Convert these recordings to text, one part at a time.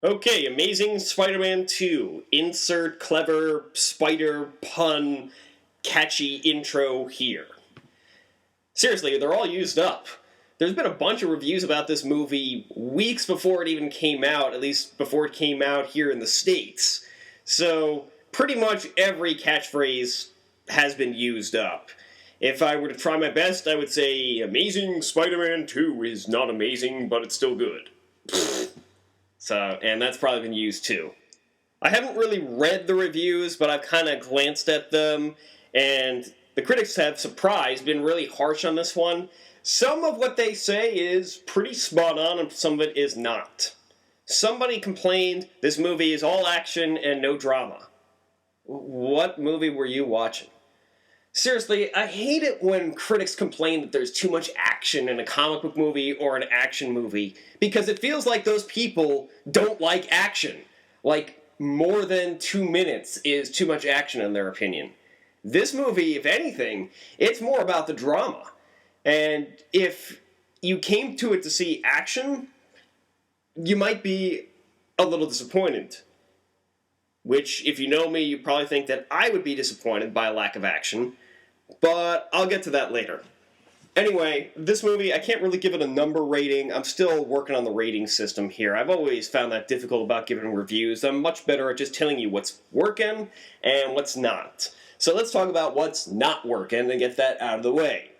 Okay, Amazing Spider-Man 2. Insert clever spider pun catchy intro here. Seriously, they're all used up. There's been a bunch of reviews about this movie weeks before it even came out, at least before it came out here in the States. So, pretty much every catchphrase has been used up. If I were to try my best, I would say Amazing Spider-Man 2 is not amazing, but it's still good. So, and that's probably been used too. I haven't really read the reviews, but I've kind of glanced at them, and the critics have, surprised, been really harsh on this one. Some of what they say is pretty spot on, and some of it is not. Somebody complained this movie is all action and no drama. What movie were you watching? Seriously, I hate it when critics complain that there's too much action in a comic book movie or an action movie, because it feels like those people don't like action. Like, more than 2 minutes is too much action in their opinion. This movie, if anything, it's more about the drama. And if you came to it to see action, you might be a little disappointed. Which, if you know me, you probably think that I would be disappointed by a lack of action. But I'll get to that later. Anyway, this movie, I can't really give it a number rating. I'm still working on the rating system here. I've always found that difficult about giving reviews. I'm much better at just telling you what's working and what's not. So let's talk about what's not working and get that out of the way.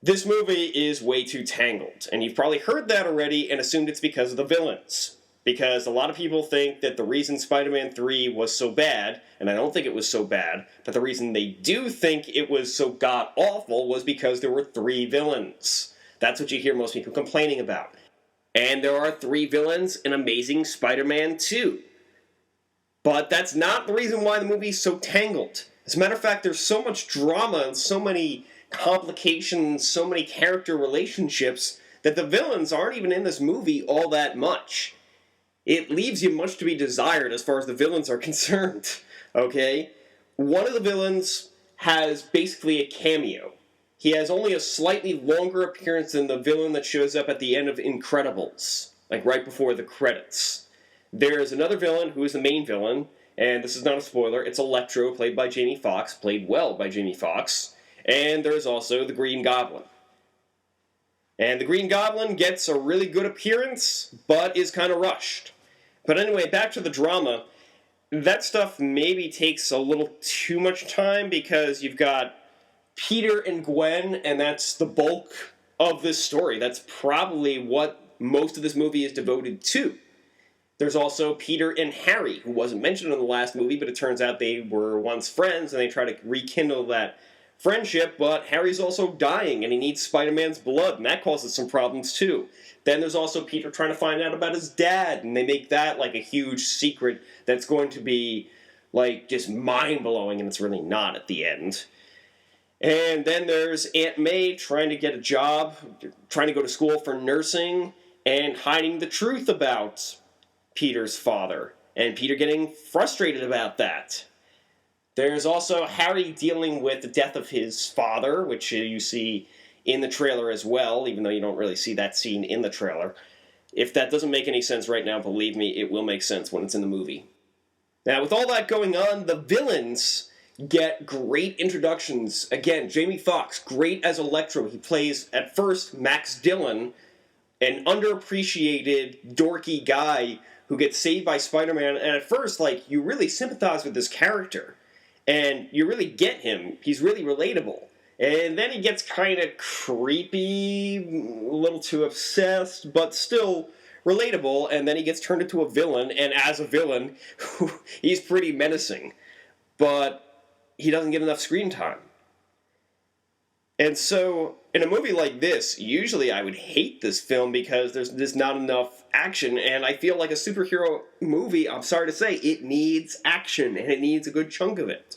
This movie is way too tangled, and you've probably heard that already and assumed it's because of the villains. Because a lot of people think that the reason Spider-Man 3 was so bad, and I don't think it was so bad, but the reason they do think it was so god-awful was because there were 3 villains. That's what you hear most people complaining about. And there are 3 villains in Amazing Spider-Man 2. But that's not the reason why the movie's so tangled. As a matter of fact, there's so much drama and so many complications, so many character relationships, that the villains aren't even in this movie all that much. It leaves you much to be desired as far as the villains are concerned, okay? One of the villains has basically a cameo. He has only a slightly longer appearance than the villain that shows up at the end of Incredibles, like right before the credits. There's another villain who is the main villain, and this is not a spoiler, it's Electro, played by Jamie Foxx, played well by Jamie Foxx, and there's also the Green Goblin. And the Green Goblin gets a really good appearance, but is kind of rushed. But anyway, back to the drama. That stuff maybe takes a little too much time because you've got Peter and Gwen, and that's the bulk of this story. That's probably what most of this movie is devoted to. There's also Peter and Harry, who wasn't mentioned in the last movie, but it turns out they were once friends, and they try to rekindle that friendship, but Harry's also dying, and he needs Spider-Man's blood, and that causes some problems too. Then there's also Peter trying to find out about his dad, and they make that like a huge secret that's going to be like just mind-blowing, and it's really not at the end. And then there's Aunt May trying to get a job, trying to go to school for nursing, and hiding the truth about Peter's father, and Peter getting frustrated about that. There's also Harry dealing with the death of his father, which you see in the trailer as well, even though you don't really see that scene in the trailer. If that doesn't make any sense right now, believe me, it will make sense when it's in the movie. Now, with all that going on, the villains get great introductions. Again, Jamie Foxx, great as Electro. He plays, at first, Max Dillon, an underappreciated, dorky guy who gets saved by Spider-Man, and at first, like, you really sympathize with this character. And you really get him. He's really relatable. And then he gets kind of creepy, a little too obsessed, but still relatable. And then he gets turned into a villain. And as a villain, he's pretty menacing. But he doesn't get enough screen time. And so, in a movie like this, usually I would hate this film because there's not enough action, and I feel like a superhero movie, I'm sorry to say, it needs action, and it needs a good chunk of it.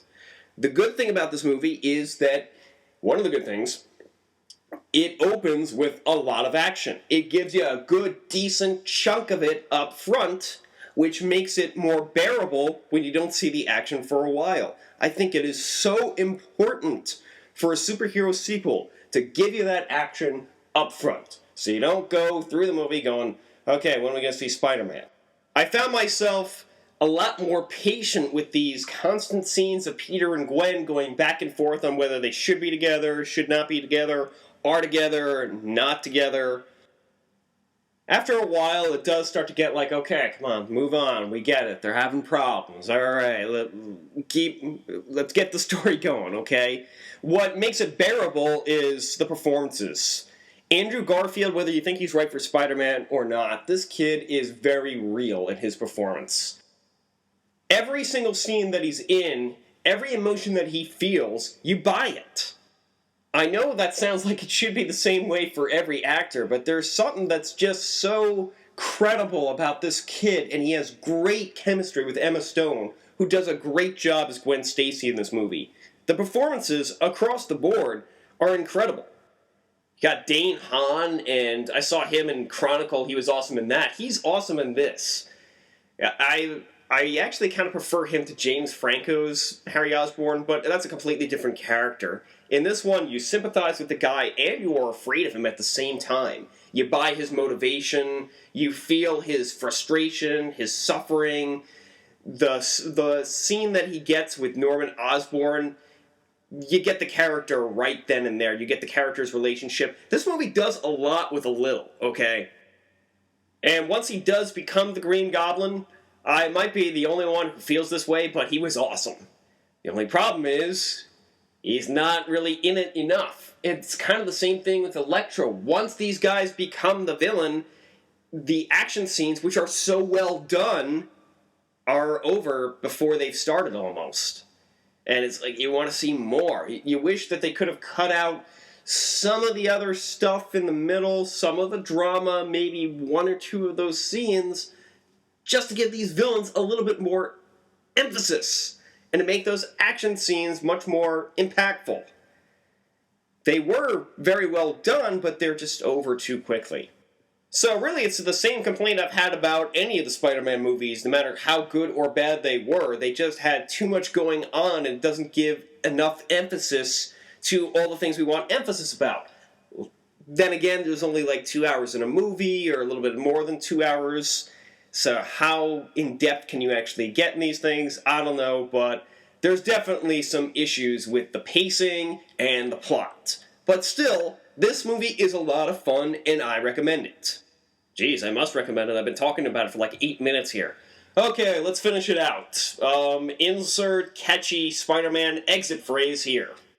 The good thing about this movie is that, one of the good things, it opens with a lot of action. It gives you a good, decent chunk of it up front, which makes it more bearable when you don't see the action for a while. I think it is so important for a superhero sequel to give you that action up front. So you don't go through the movie going, Okay, when are we going to see Spider-Man? I found myself a lot more patient with these constant scenes of Peter and Gwen going back and forth on whether they should be together, should not be together, are together, not together. After a while, it does start to get like, okay, come on, move on. We get it. They're having problems. All right, let's get the story going. Okay. What makes it bearable is the performances. Andrew Garfield, whether you think he's right for Spider-Man or not, this kid is very real in his performance. Every single scene that he's in, every emotion that he feels, you buy it. I know that sounds like it should be the same way for every actor, but there's something that's just so credible about this kid, and he has great chemistry with Emma Stone, who does a great job as Gwen Stacy in this movie. The performances across the board are incredible. You got Dane Hahn, and I saw him in Chronicle. He was awesome in that. He's awesome in this. I actually kind of prefer him to James Franco's Harry Osborn, but that's a completely different character. In this one, you sympathize with the guy and you are afraid of him at the same time. You buy his motivation, you feel his frustration, his suffering. The scene that he gets with Norman Osborn, you get the character right then and there. You get the character's relationship. This movie does a lot with a little, okay? And once he does become the Green Goblin, I might be the only one who feels this way, but he was awesome. The only problem is, he's not really in it enough. It's kind of the same thing with Electro. Once these guys become the villain, the action scenes, which are so well done, are over before they've started almost. And it's like, you want to see more. You wish that they could have cut out some of the other stuff in the middle, some of the drama, maybe one or two of those scenes, just to give these villains a little bit more emphasis and to make those action scenes much more impactful. They were very well done, but they're just over too quickly. So really, it's the same complaint I've had about any of the Spider-Man movies, no matter how good or bad they were. They just had too much going on and it doesn't give enough emphasis to all the things we want emphasis about. Then again, there's only like 2 hours in a movie, or a little bit more than 2 hours. So how in-depth can you actually get in these things? I don't know, but there's definitely some issues with the pacing and the plot. But still, this movie is a lot of fun, and I recommend it. Jeez, I must recommend it. I've been talking about it for like 8 minutes here. Okay, let's finish it out. Insert catchy Spider-Man exit phrase here.